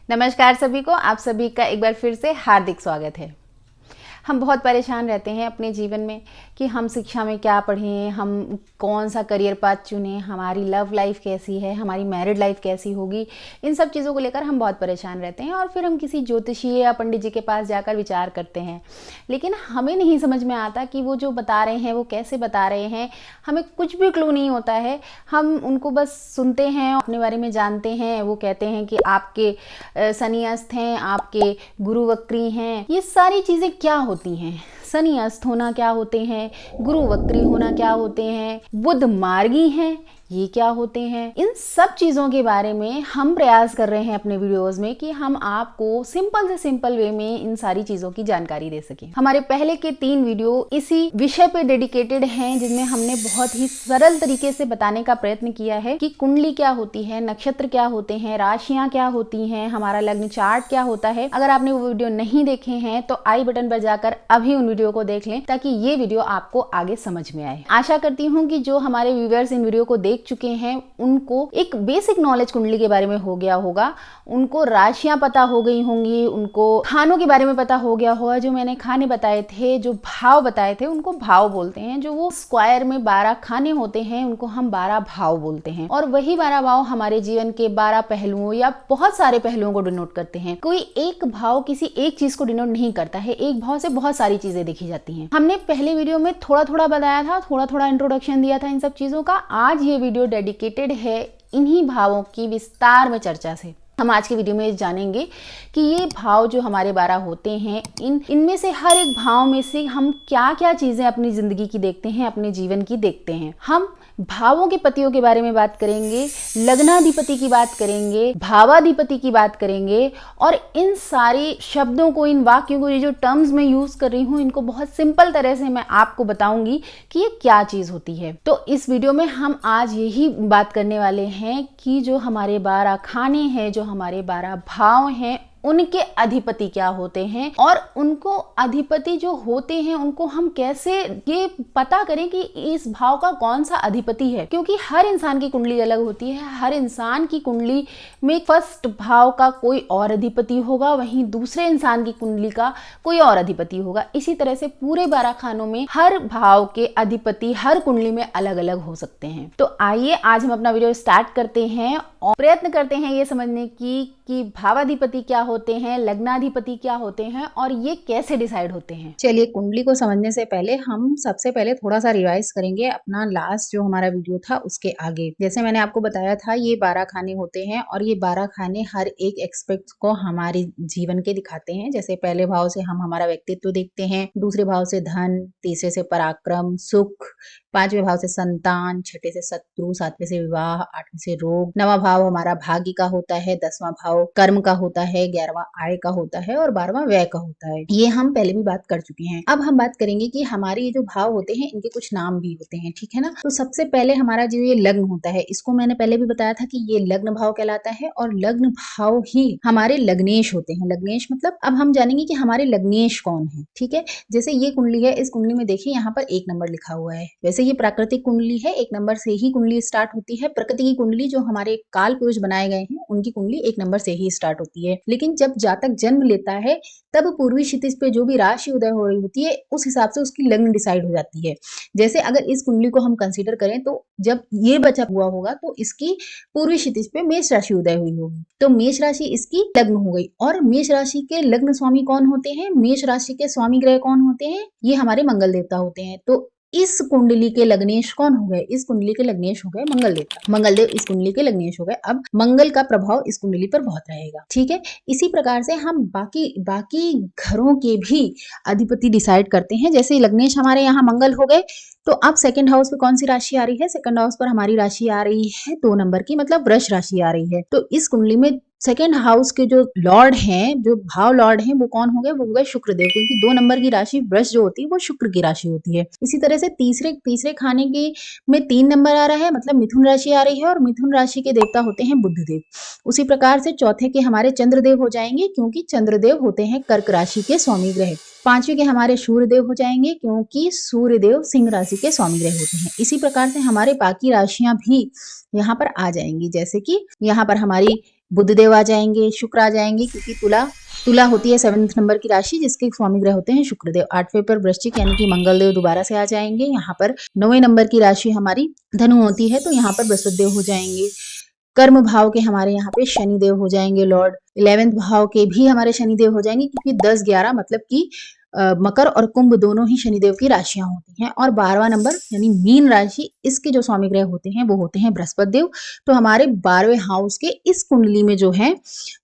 नमस्कार सभी को, आप सभी का एक बार फिर से हार्दिक स्वागत है। हम बहुत परेशान रहते हैं अपने जीवन में कि हम शिक्षा में क्या पढ़ें, हम कौन सा करियर पाथ चुनें, हमारी लव लाइफ कैसी है, हमारी मैरिड लाइफ कैसी होगी। इन सब चीज़ों को लेकर हम बहुत परेशान रहते हैं और फिर हम किसी ज्योतिषी या पंडित जी के पास जाकर विचार करते हैं। लेकिन हमें नहीं समझ में आता कि वो जो बता रहे हैं वो कैसे बता रहे हैं, हमें कुछ भी क्लू नहीं होता है। हम उनको बस सुनते हैं, अपने बारे में जानते हैं। वो कहते हैं कि आपके शनि अस्त हैं, आपके गुरु वक्री हैं। ये सारी चीज़ें क्या होती हैं? शनि अस्त होना क्या होते हैं, गुरु वक्री होना क्या होते हैं, बुध मार्गी हैं, ये क्या होते हैं? इन सब चीज़ों के बारे में हम प्रयास कर रहे हैं अपने वीडियोस में कि हम आपको सिंपल से सिंपल वे में इन सारी चीज़ों की जानकारी दे सकें। हमारे पहले के 3 वीडियो इसी विषय पे डेडिकेटेड हैं, जिनमें हमने बहुत ही सरल तरीके से बताने का प्रयत्न किया है कि कुंडली क्या होती है, नक्षत्र क्या होते हैं, राशियां क्या होती हैं, हमारा लग्न चार्ट क्या होता है। अगर आपने वो वीडियो नहीं देखे हैं तो आई बटन पर जाकर अभी उन वीडियो को देख लें, ताकि ये वीडियो आपको आगे समझ में आए। आशा करती हूँ कि जो हमारे व्यूअर्स इन वीडियो को देख चुके हैं उनको एक बेसिक नॉलेज कुंडली के बारे में हो गया होगा, उनको राशियां पता हो गई होंगी, उनको खानों के बारे में पता हो गया होगा। जो मैंने खाने बताए थे, जो भाव बताए थे, उनको भाव बोलते हैं। जो वो स्क्वायर में 12 खाने होते हैं उनको हम 12 भाव बोलते हैं। और वही 12 भाव हमारे जीवन के 12 पहलुओं या बहुत सारे पहलुओं को डिनोट करते हैं। कोई एक भाव किसी एक चीज को डिनोट नहीं करता है, एक भाव से बहुत सारी चीजें देखी जाती हैं। हमने पहले वीडियो में थोड़ा थोड़ा बताया था, थोड़ा थोड़ा इंट्रोडक्शन दिया था इन सब चीजों का। आज ये वीडियो डेडिकेटेड है इन्हीं भावों की विस्तार में चर्चा से। हम आज के वीडियो में जानेंगे कि ये भाव जो हमारे 12 होते हैं, इनमें से हर एक भाव में से हम क्या क्या चीजें अपनी जिंदगी की देखते हैं, अपने जीवन की देखते हैं। हम भावों के पतियों के बारे में बात करेंगे, लग्नाधिपति की बात करेंगे, भावाधिपति की बात करेंगे, और इन सारे शब्दों को, इन वाक्यों को, ये जो टर्म्स मैं यूज कर रही हूँ, इनको बहुत सिंपल तरह से मैं आपको बताऊंगी कि ये क्या चीज होती है। तो इस वीडियो में हम आज यही बात करने वाले हैं कि जो हमारे 12 खाने हैं, जो हमारे 12 भाव हैं, उनके अधिपति क्या होते हैं, और उनको अधिपति जो होते हैं उनको हम कैसे ये पता करें कि इस भाव का कौन सा अधिपति है। क्योंकि हर इंसान की कुंडली अलग होती है। हर इंसान की कुंडली में फर्स्ट भाव का कोई और अधिपति होगा, वहीं दूसरे इंसान की कुंडली का कोई और अधिपति होगा। इसी तरह से पूरे 12 खानों में हर भाव के अधिपति हर कुंडली में अलग अलग हो सकते हैं। तो आइए आज हम अपना वीडियो स्टार्ट करते हैं और प्रयत्न करते हैं ये समझने की कि भावाधिपति क्या होते हैं, लग्नाधिपति क्या होते हैं, और ये कैसे डिसाइड होते हैं। चलिए, कुंडली को समझने से पहले हम सबसे पहले थोड़ा सा रिवाइज करेंगे अपना लास्ट जो हमारा वीडियो था उसके आगे। जैसे मैंने आपको बताया था, ये 12 खाने होते हैं और ये 12 खाने हर एक एक्सपेक्ट को हमारे जीवन के दिखाते हैं। जैसे पहले भाव से हम हमारा व्यक्तित्व देखते हैं, दूसरे भाव से धन, तीसरे से पराक्रम, सुख, 5वें भाव से संतान, 6ठे से शत्रु, 7वें से विवाह, 8वें से रोग, 9वां भाव हमारा भाग्य का होता है, 10वां भाव कर्म का होता है, 11वां आय का होता है और 12वां व्यय का होता है। ये हम पहले भी बात कर चुके हैं। अब हम बात करेंगे कि हमारे ये जो भाव होते हैं इनके कुछ नाम भी होते हैं, ठीक है ना। तो सबसे पहले हमारा जो ये लग्न होता है, इसको मैंने पहले भी बताया था कि ये लग्न भाव कहलाता है, और लग्न भाव ही हमारे लग्नेश होते हैं। लग्नेश मतलब अब हम जानेंगे कि हमारे लग्नेश कौन है, ठीक है। जैसे ये कुंडली है, इस कुंडली में देखिए यहाँ पर 1 नंबर लिखा हुआ है। वैसे ये प्राकृतिक कुंडली है, 1 नंबर से ही कुंडली स्टार्ट होती है। प्रकृति की कुंडली जो हमारे काल पुरुष बनाए गए हैं उनकी कुंडली 1 नंबर से ही स्टार्ट होती है। लेकिन जब जातक जन्म लेता है तब पूर्वी क्षितिज पे जो भी राशि उदय हो रही होती है उस हिसाब से उसकी लग्न डिसाइड हो जाती है। जैसे अगर इस कुंडली को हम कंसीडर करें तो जब ये बचा हुआ होगा तो इसकी पूर्वी क्षितिज पे मेष राशि उदय हुई होगी, तो मेष राशि इसकी लग्न हो गई। और मेष राशि के लग्न स्वामी कौन होते हैं, मेष राशि के स्वामी ग्रह कौन होते हैं, ये हमारे मंगल देवता होते हैं। तो इस कुंडली के लग्नेश कौन हो गए, इस कुंडली के लग्नेश हो गए मंगल देवता। मंगल देव इस कुंडली के लग्नेश हो गए। अब मंगल का प्रभाव इस कुंडली पर बहुत रहेगा, ठीक है। इसी प्रकार से हम बाकी घरों के भी अधिपति डिसाइड करते हैं। जैसे लग्नेश हमारे यहाँ मंगल हो गए, तो अब सेकंड हाउस पे कौन सी राशि आ रही है, सेकंड हाउस पर हमारी राशि आ रही है 2 नंबर की, मतलब वृष राशि आ रही है। तो इस कुंडली में सेकेंड हाउस के जो लॉर्ड हैं, जो भाव लॉर्ड हैं, वो कौन हो गए, वो हो गए शुक्रदेव, क्योंकि 2 नंबर की राशि वृष जो होती है वो शुक्र की राशि होती है। इसी तरह से तीसरे खाने के में 3 नंबर आ रहा है, मतलब मिथुन राशि आ रही है, और मिथुन राशि के देवता होते हैं बुधदेव। उसी प्रकार से चौथे के हमारे चंद्रदेव हो जाएंगे, क्योंकि चंद्रदेव होते हैं कर्क राशि के स्वामी ग्रह। 5वें के हमारे सूर्यदेव हो जाएंगे, क्योंकि सूर्यदेव सिंह राशि के स्वामी ग्रह होते हैं। इसी प्रकार से हमारे बाकी राशियां भी यहाँ पर आ जाएंगी। जैसे कि यहाँ पर हमारी बुधदेव आ जाएंगे, शुक्र आ जाएंगे, क्योंकि तुला होती है 7th नंबर की राशि जिसके स्वामी ग्रह होते हैं शुक्रदेव। 8वें पर वृश्चिक यानी कि मंगलदेव दोबारा से आ जाएंगे। यहाँ पर 9वें नंबर की राशि हमारी धनु होती है तो यहाँ पर बृहस्पतिदेव हो जाएंगे। कर्म भाव के हमारे यहाँ पे शनिदेव हो जाएंगे लॉर्ड। 11वें भाव के भी हमारे शनिदेव हो जाएंगे, क्योंकि 10-11 मतलब कि मकर और कुंभ दोनों ही शनिदेव की राशियां होती हैं। और 12वां नंबर यानी मीन राशि, इसके जो स्वामी ग्रह होते हैं वो होते हैं बृहस्पति देव। तो हमारे 12वें हाउस के इस कुंडली में जो है,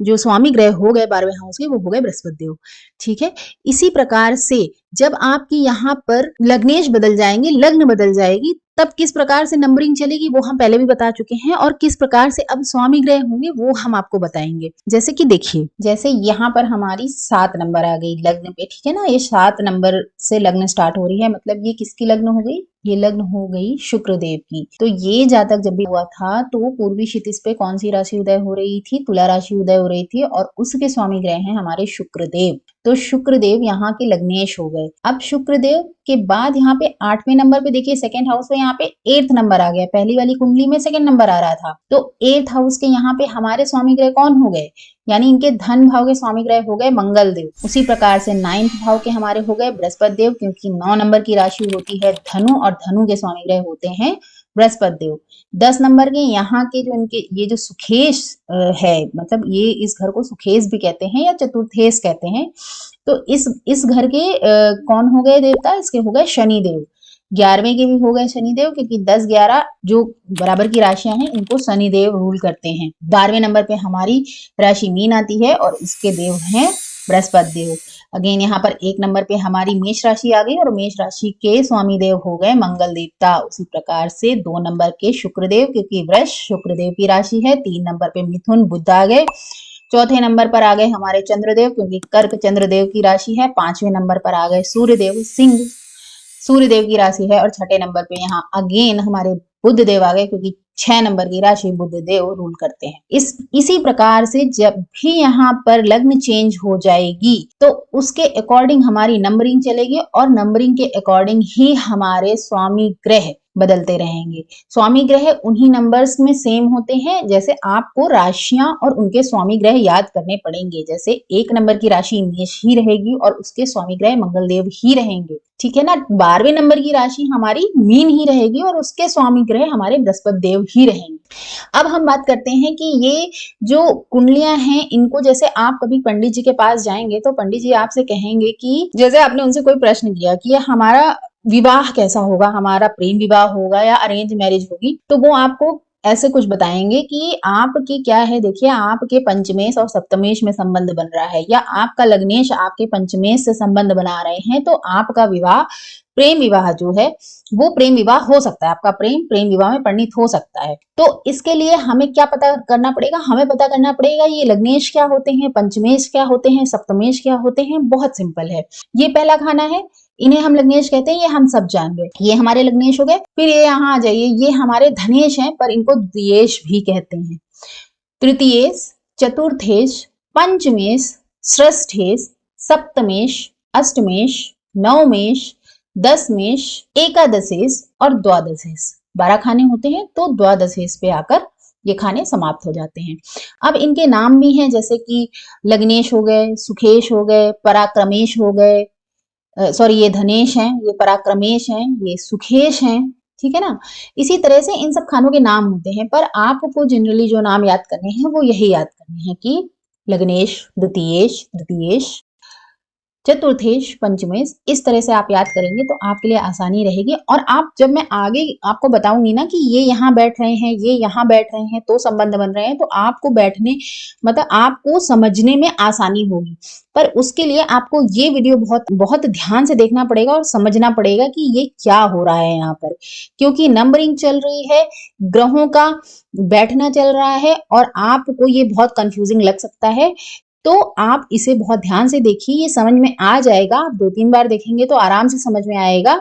जो स्वामी ग्रह हो गए 12वें हाउस के, वो हो गए बृहस्पति देव। ठीक है। इसी प्रकार से जब आपकी यहाँ पर लग्नेश बदल जाएंगे, लग्न बदल जाएगी, तब किस प्रकार से नंबरिंग चलेगी वो हम पहले भी बता चुके हैं, और किस प्रकार से अब स्वामी ग्रह होंगे वो हम आपको बताएंगे। जैसे कि देखिए, जैसे यहाँ पर हमारी 7 नंबर आ गई लग्न पे, ठीक है ना। ये 7 नंबर से लग्न स्टार्ट हो रही है, मतलब ये किसकी लग्न हो गई? ये लग्न हो गई शुक्रदेव की। तो ये जातक जब भी हुआ था तो पूर्वी क्षितिज पे कौन सी राशि उदय हो रही थी? तुला राशि उदय हो रही थी, और उसके स्वामी ग्रह हैं हमारे शुक्रदेव। तो शुक्रदेव यहाँ के लग्नेश हो गए। अब शुक्रदेव के बाद यहाँ पे 8वें नंबर पे देखिए, सेकंड हाउस में यहाँ पे 8th नंबर आ गया। पहली वाली कुंडली में सेकंड नंबर आ रहा था, तो 8th हाउस के यहाँ पे हमारे स्वामी ग्रह कौन हो गए? यानी इनके धन भाव के स्वामी ग्रह हो गए मंगल देव। उसी प्रकार से 9th भाव के हमारे हो गए बृहस्पति देव, क्योंकि 9 नंबर की राशि होती है धनु, और धनु के स्वामी ग्रह होते हैं बृहस्पति देव। 10 नंबर के यहाँ के जो इनके ये जो सुखेश है, मतलब ये इस घर को सुखेश भी कहते हैं या चतुर्थेश कहते हैं। तो इस घर के कौन हो गए देवता? इसके हो गए शनिदेव। 11वें के भी हो गए शनिदेव, क्योंकि 10-11 जो बराबर की राशियां हैं इनको शनिदेव रूल करते हैं। 12वें नंबर पे हमारी राशि मीन आती है और इसके देव हैं बृहस्पति देव। अगेन यहाँ पर 1 नंबर पे हमारी मेष राशि आ गई, और मेष राशि के स्वामी देव हो गए मंगल देवता। उसी प्रकार से 2 नंबर के शुक्रदेव, क्योंकि वृष शुक्रदेव की राशि है। 3 नंबर पे मिथुन बुध आ गए। 4थे नंबर पर आ गए हमारे चंद्रदेव, क्योंकि कर्क चंद्रदेव की राशि है। 5वें नंबर पर आ गए सूर्यदेव, सिंह सूर्यदेव की राशि है। और 6ठे नंबर पे यहाँ अगेन हमारे बुध देव आ गए, क्योंकि 6 नंबर की राशि बुध देव रूल करते हैं। इसी प्रकार से जब भी यहाँ पर लग्न चेंज हो जाएगी तो उसके अकॉर्डिंग हमारी नंबरिंग चलेगी, और नंबरिंग के अकॉर्डिंग ही हमारे स्वामी ग्रह बदलते रहेंगे। स्वामी ग्रह उन्हीं नंबर्स में सेम होते हैं। जैसे आपको राशियां और उनके स्वामी ग्रह याद करने पड़ेंगे। जैसे 1 नंबर की राशि मेष ही रहेगी और उसके स्वामी ग्रह मंगलदेव ही रहेंगे, ठीक है ना। 12वें नंबर की राशि हमारी मीन ही रहेगी और उसके स्वामी ग्रह हमारे बृहस्पति देव ही रहेंगे। अब हम बात करते हैं कि ये जो कुंडलियां हैं, इनको जैसे आप कभी पंडित जी के पास जाएंगे तो पंडित जी आपसे कहेंगे कि जैसे आपने उनसे कोई प्रश्न किया कि हमारा विवाह कैसा होगा, हमारा प्रेम विवाह होगा या अरेंज मैरिज होगी, तो वो आपको ऐसे कुछ बताएंगे कि आपकी क्या है। देखिए, आपके पंचमेश और सप्तमेश में संबंध बन रहा है, या आपका लग्नेश आपके पंचमेश से संबंध बना रहे हैं, तो आपका विवाह प्रेम विवाह जो है वो प्रेम विवाह हो सकता है। आपका प्रेम विवाह में परिणित हो सकता है। तो इसके लिए हमें क्या पता करना पड़ेगा? हमें पता करना पड़ेगा ये लग्नेश क्या होते हैं, पंचमेश क्या होते हैं, सप्तमेश क्या होते हैं। बहुत सिंपल है। ये पहला खाना है, इन्हें हम लग्नेश कहते हैं, ये हम सब जान गए। ये हमारे लग्नेश हो गए। फिर ये यहाँ आ जाइए, ये हमारे धनेश हैं, पर इनको द्वियेश भी कहते हैं। तृतीयेश, चतुर्थेश, पंचमेश, षष्ठेश, सप्तमेश, अष्टमेश, नवमेश, दशमेश, एकादशेश और द्वादशेश। 12 खाने होते हैं, तो द्वादशेश पे आकर ये खाने समाप्त हो जाते हैं। अब इनके नाम भी हैं, जैसे कि लग्नेश हो गए, सुखेश हो गए, पराक्रमेश हो गए, सॉरी ये धनेश हैं, ये पराक्रमेश हैं, ये सुखेश हैं, ठीक है ना। इसी तरह से इन सब खानों के नाम होते हैं, पर आपको जनरली जो नाम याद करने हैं वो यही याद करने हैं कि लग्नेश, द्वितीयेश, चतुर्थेश, पंचमेश। इस तरह से आप याद करेंगे तो आपके लिए आसानी रहेगी। और आप जब मैं आगे आपको बताऊंगी ना कि ये यहाँ बैठ रहे हैं, ये यहाँ बैठ रहे हैं, तो संबंध बन रहे हैं, तो आपको बैठने मतलब आपको समझने में आसानी होगी। पर उसके लिए आपको ये वीडियो बहुत बहुत ध्यान से देखना पड़ेगा और समझना पड़ेगा कि ये क्या हो रहा है यहाँ पर, क्योंकि नंबरिंग चल रही है, ग्रहों का बैठना चल रहा है, और आपको ये बहुत कंफ्यूजिंग लग सकता है। तो आप इसे बहुत ध्यान से देखिए, ये समझ में आ जाएगा। आप 2-3 बार देखेंगे तो आराम से समझ में आएगा।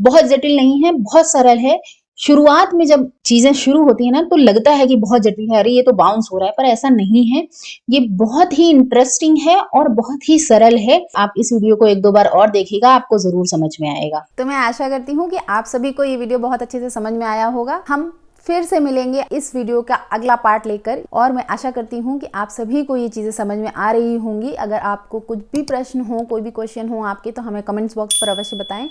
बहुत जटिल नहीं है, बहुत सरल है। शुरुआत में जब चीजें शुरू होती है ना तो लगता है कि बहुत जटिल है, अरे ये तो बाउंस हो रहा है, पर ऐसा नहीं है। ये बहुत ही इंटरेस्टिंग है और बहुत ही सरल है। आप इस वीडियो को 1-2 बार और देखिएगा, आपको जरूर समझ में आएगा। तो मैं आशा करती हूँ कि आप सभी को ये वीडियो बहुत अच्छे से समझ में आया होगा। हम फिर से मिलेंगे इस वीडियो का अगला पार्ट लेकर, और मैं आशा करती हूँ कि आप सभी को ये चीज़ें समझ में आ रही होंगी। अगर आपको कुछ भी प्रश्न हो, कोई भी क्वेश्चन हो आपके, तो हमें कमेंट्स बॉक्स पर अवश्य बताएं।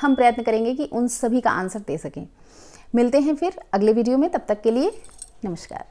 हम प्रयत्न करेंगे कि उन सभी का आंसर दे सकें। मिलते हैं फिर अगले वीडियो में, तब तक के लिए नमस्कार।